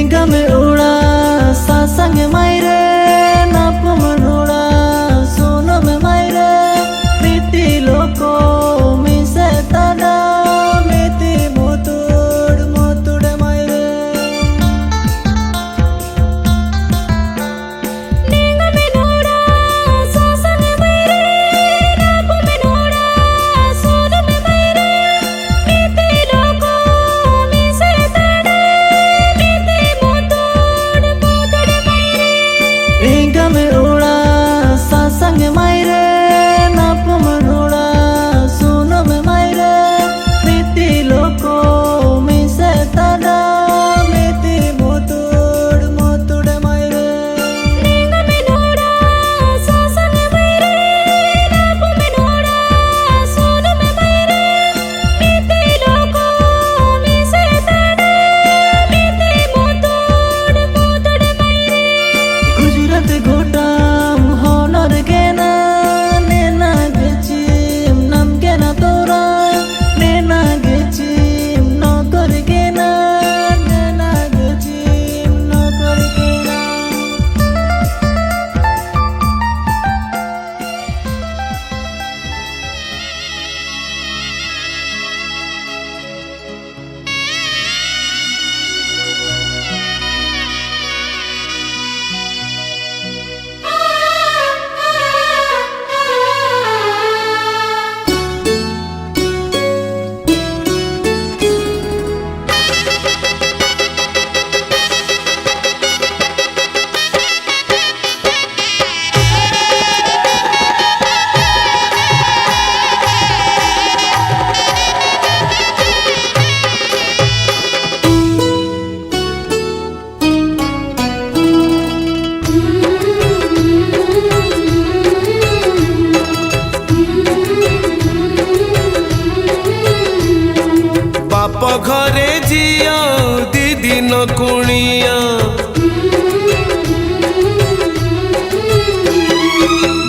रेंगा में उड़ा सासंग मायरे नाप मन उड़ा सोनो में मायरे प्रीति लोको मिसे ताना मेती मोतुड़ मोतुड़ मायरे रेंगा में उड़ा सासंग मायरे नाप मन उड़ा सोनो में मायरे प्रीति लोको मिसे ताना रेंगा में उड़ा सासंग मायरे नाप मन उड़ा सोनो में मायरे प्रीति लोको मिसे ताना मेती मोतुड़ मोतुड़ मायरे रेंगा में उड़ा सासंग मायरे नाप मन उड़ा सोनो में मायरे प्रीति लोको मिसे ताना मेती मोतुड़ मोतुड़ मायरे गुजरात घोटाम होनर गेना नेना गेचिम नाम गेना तोरा नेना गेचिम नकर गेना नेना गेचिम नकर गेना बाप घरे जिया दीदी न कुणिया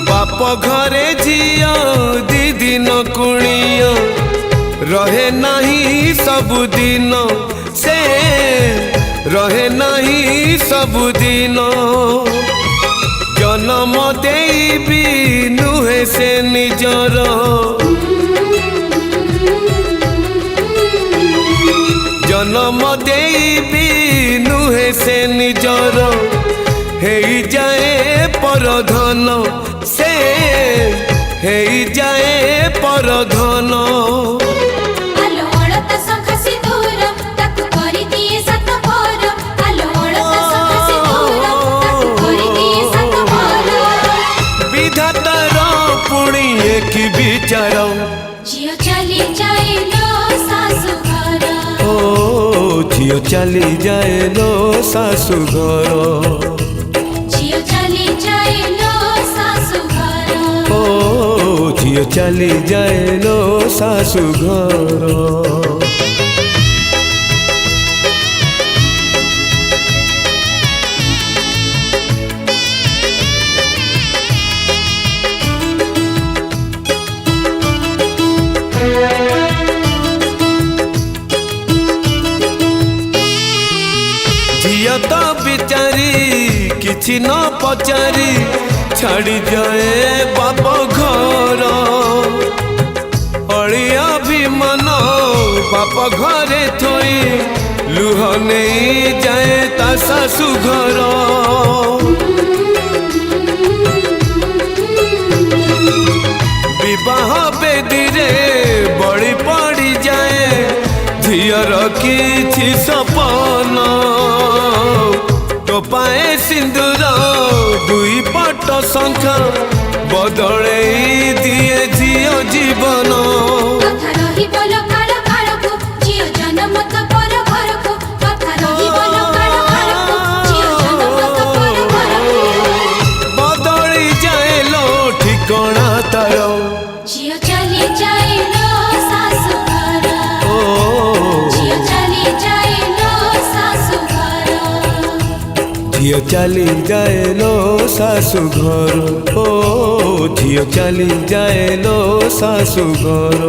बाप घरे जिया दीदी न कुणिया रहे नहीं सबुदिन से रहे नहीं सबुदिन जन्म देबी नुहे से निजर जन्म देबी नुहे से निजर हेई जाए परधन से हेई जाए परधन आलो ओळत सखा सिंदूर ताकु करि दिए सत भोर आलो ओळत सखा सिंदूर ताकु करि दिए सत भोर विधातार पुणी एक विचार जियो चली जाइलो सासु घर ओ झियो चली जाए लो सासु घर जियो चली जाइलो सासु घर ओ झियो चली जाए लो सासु घर झिया तो बिचारी किछि न पचारी छाड़ी जाए बाप घर अड़िया भी मन बाप घरे थोई लुह नहीं जाए ता सासु घर विवाह बेदी रे बड़ी पड़ी जाए झियर किछि सपन टोपाए सिंदूर दुई पट शंखा बदले दिए झियो जीवन कथा रही बोलो काल कालको जियो जन्म तो पर घरको कथा रही बोलो काल कालको जियो जन्म तो पर घरको बदली जाए लो ठिकाना तार जियो चली जाइलो सासु घर जियो चली जाइलो सासु घर झियो चली जाए लो सासु घर ओ झियो चली जाए लो सासु घर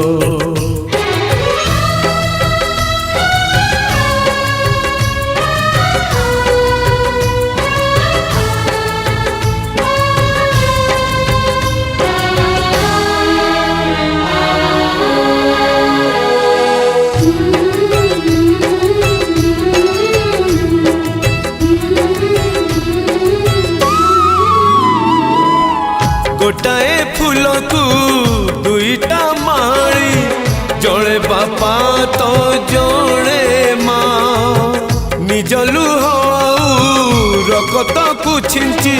निज लुह रकत को छिंची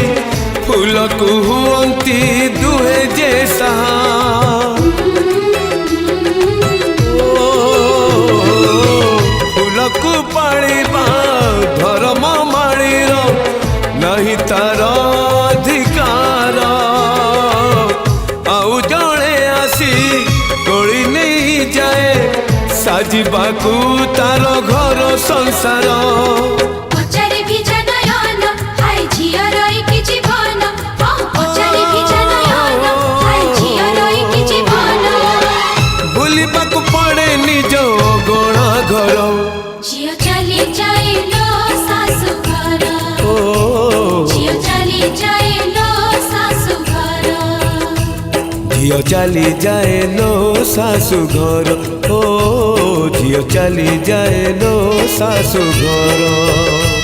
फूल को हुअंती दुहे जे साहा फूल को पालिबा धर्म माड़ीर नहीं तार अधिकार आउ जड़े आसी तोड़ी नहीं जाए साजिबाकू तार घर संसार पचारे भी जनयन हाय झिया रही कि जीवन पचारे भी जनयन हाय झिया रही कि जीवन बुलिबाकू पड़े निज गणा घर झिया चली जाइलो सासु घर ओ झिया चली जाइलो सासु घर झियो चली जाए लो सासु घर ओ झियो चली जाए लो सासु घर।